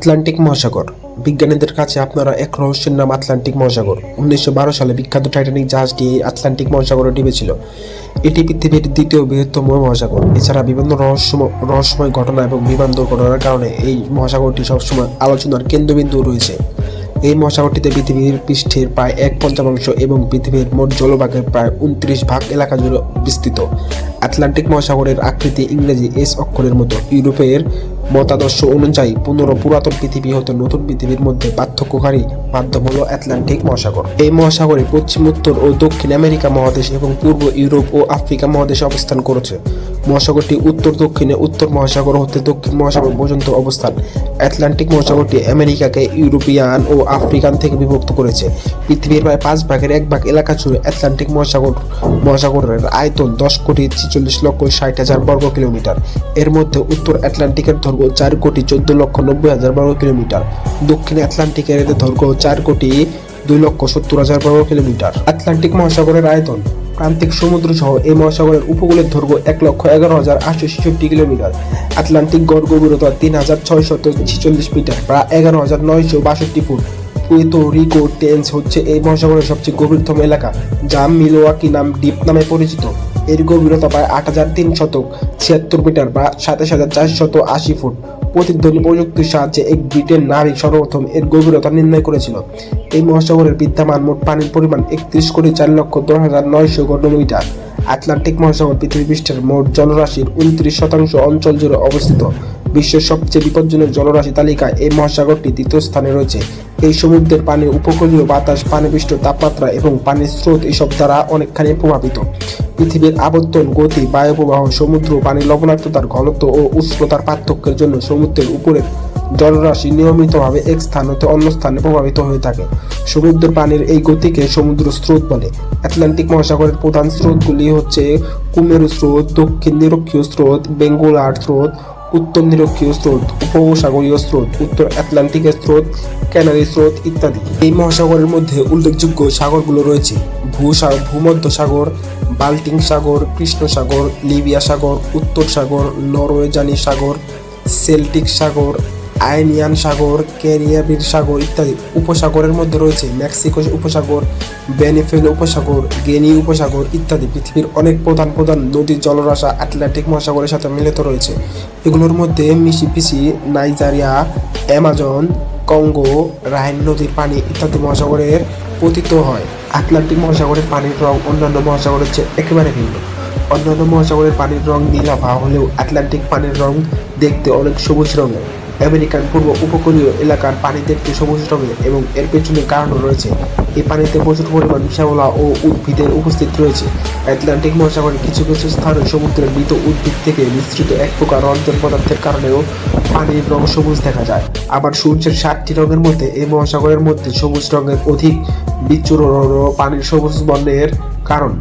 Atlantic মহাসাগর। বিজ্ঞানীদের কাছে আপনারা এক রহস্যের নাম আটলান্টিক মহাসাগর। 1912 সালে বিখ্যাত টাইটানিক জাহাজটি আটলান্টিক মহাসাগরে ডুবেছিল। এটি পৃথিবীর দ্বিতীয় বৃহত্তম মহাসাগর। এছাড়া বিভিন্ন রহস্যময় ঘটনা এবং বিমান দুর্ঘটনার কারণে এই মহাসাগরটি সবসময় আলোচনার কেন্দ্রবিন্দু রয়েছে। এই মহাসাগরটিতে পৃথিবীর পৃষ্ঠের প্রায় 1/5 এবং পৃথিবীর মোট জলভাগের প্রায় 29 এলাকা জুড়ে বিস্তৃত। আটলান্টিক মহাসাগরের আকৃতি ইংরেজি এস অক্ষরের মতো। ইউরোপের মতাদর্শ অনুযায়ী পুরাতন পৃথিবী হতে নতুন পৃথিবীর মধ্যে পার্থক্যকারী মাধ্যম হল আটলান্টিক মহাসাগর। এই মহাসাগরে পশ্চিম, উত্তর ও দক্ষিণ আমেরিকা মহাদেশ এবং পূর্ব ইউরোপ ও আফ্রিকা মহাদেশে অবস্থান করেছে। মহাসাগরটি উত্তর দক্ষিণে উত্তর মহাসাগর হতে দক্ষিণ মহাসাগর পর্যন্ত অবস্থান। আটলান্টিক মহাসাগরটি আমেরিকাকে ইউরোপিয়ান ও আফ্রিকান থেকে বিভক্ত করেছে। পৃথিবীর প্রায় 1/5 এলাকা জুড়ে আটলান্টিক মহাসাগরের আয়তন 10,46,60,000 বর্গ কিলোমিটার। এর মধ্যে উত্তর আটলান্টিকের দৈর্ঘ্য 4,14,90,000 বর্গ কিলোমিটার। দক্ষিণ আটলান্টিকের দৈর্ঘ্য 4,02,70,000 বর্গ কিলোমিটার। আটলান্টিক মহাসাগরের আয়তন। প্রান্তিক সমুদ্র সহ এই মহাসাগরের উপকূলের দৈর্ঘ্য 1,11,866 কিলোমিটার। আটলান্টিক গড় গভীরতা 3,646 মিটার বা 11,962 ফুট। পুয়ের্তো রিকো টেন্স হচ্ছে এই মহাসাগরের সবচেয়ে গভীরতম এলাকা, যা মিলওয়াকি দ্বীপ নামে পরিচিত। এর গভীরতা প্রায় 8,376 মিটার বা 27,480 ফুট। প্রতিধ্বনি প্রযুক্তির সাহায্যে এক ব্রিটেন নাবিক সর্বপ্রথম এর গভীরতা নির্ণয় করেছিল। এই মহাসাগরের বিদ্যমান মোট পানির পরিমাণ 31,04,900 ঘনমিটার। আটলান্টিক মহাসাগর পৃথিবী পৃষ্ঠের মোট জলরাশির 29% অঞ্চল জুড়ে অবস্থিত। বিশ্বের সবচেয়ে বিপজ্জনক জলরাশি তালিকায় এই মহাসাগরটি দ্বিতীয় স্থানে রয়েছে। এই সমুদ্রের পানি, উপকূলীয় বাতাস, পানিপৃষ্ঠ তাপমাত্রা এবং পানির স্রোত এসব দ্বারা অনেকখানি প্রভাবিত। পৃথিবীর আবর্তন, গতি, বায়ুপ্রবাহ, সমুদ্র পানির লবণাক্ততার ঘনত্ব ও উষ্ণতার পার্থক্যের জন্য সমুদ্রের উপরের জলরাশি নিয়মিতভাবে এক স্থান হতে অন্য স্থানে প্রভাবিত হয়ে থাকে। সমুদ্রের পানির এই গতিকে সমুদ্র স্রোত বলে। আটলান্টিক মহাসাগরের প্রধান স্রোতগুলি হচ্ছে কুমেরু স্রোত, দক্ষিণ নিরক্ষীয় স্রোত, বেঙ্গুলার স্রোত, উত্তর নিরক্ষীয় স্রোত, উপসাগরীয় স্রোত, উত্তর আটলান্টিকের স্রোত, ক্যানারি স্রোত ইত্যাদি। এই মহাসাগরের মধ্যে উল্লেখযোগ্য সাগরগুলো রয়েছে ভূমধ্য সাগর, বাল্টিক সাগর, কৃষ্ণ সাগর, লিবিয়া সাগর, উত্তর সাগর, নরওয়েজানি সাগর, সেল্টিক সাগর, আইনিয়ান সাগর, ক্যারিবিয়ান সাগর ইত্যাদি। উপসাগরের মধ্যে রয়েছে মেক্সিকো উপসাগর, বেনিফেল উপসাগর, গিনি উপসাগর ইত্যাদি। পৃথিবীর অনেক প্রধান নদীর জলরাশি আটলান্টিক মহাসাগরের সাথে মিলিত রয়েছে। এগুলোর মধ্যে মিসিসিপি, নাইজেরিয়া, অ্যামাজন, কঙ্গো, রাইন নদীর পানি ইত্যাদি মহাসাগরের পতিত হয়। আটলান্টিক মহাসাগরের পানির রং অন্যান্য মহাসাগরের চেয়ে একেবারে ভিন্ন। অন্যান্য মহাসাগরের পানির রং নীলাভা হলেও আটলান্টিক পানির রং দেখতে অনেক সবুজ রঙের। আমেরিকান পূর্ব উপকূলীয় এলাকার পানি দেখতে সবুজ রঙের এবং এর পেছনে কারণও রয়েছে। এই পানিতে প্রচুর পরিমাণ শ্যাওলা ও উদ্ভিদের উপস্থিত রয়েছে। আটলান্টিক মহাসাগরের কিছু স্থানে সমুদ্রের মৃত উদ্ভিদ থেকে মিশ্রিত এক প্রকার রঞ্জন পদার্থের কারণেও পানির রং সবুজ দেখা যায়। আবার সূর্যের 7টি রঙের মধ্যে এই মহাসাগরের মধ্যে সবুজ রঙের অধিক বিচ্ছুরণ পানির সবুজ বর্ণের কারণ।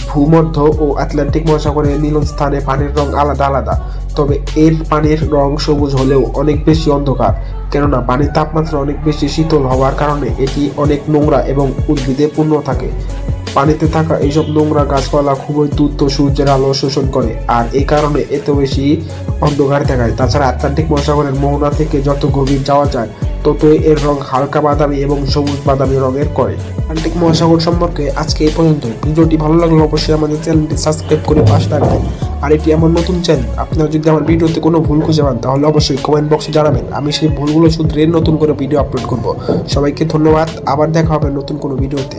ভূমধ্য ও আটলান্টিক মহাসাগরের মিলন স্থানে পানির রং আলাদা, তবে এর পানির রং সবুজ হলেও অনেক বেশি অন্ধকার, কেননা পানির তাপমাত্রা অনেক বেশি শীতল হওয়ার কারণে এটি অনেক নোংরা এবং উদ্ভিদে পূর্ণ থাকে। পানিতে থাকা এইসব নোংরা গাছপালা খুবই দ্রুত সূর্যের আলো শোষণ করে, আর এই কারণে এত বেশি অন্ধকার দেখায়। তাছাড়া আটলান্টিক মহাসাগরের মোহনা থেকে যত গভীর যাওয়া যায় ততই এর রং হালকা বাদামি এবং সবুজ বাদামি রঙের করে। আটলান্টিক মহাসাগর সম্পর্কে আজকে এই পর্যন্ত। ভিডিওটি ভালো লাগলে অবশ্যই আমাদের চ্যানেলটি সাবস্ক্রাইব করে পাশে থাকবেন। আর এটি আমার নতুন চ্যানেল। আপনারা যদি আমার ভিডিওতে কোনো ভুল খুঁজে পান তাহলে অবশ্যই কমেন্ট বক্সে জানাবেন। আমি সেই ভুলগুলো শুধরে নতুন করে ভিডিও আপলোড করব। সবাইকে ধন্যবাদ। আবার দেখা হবে নতুন কোনো ভিডিওতে।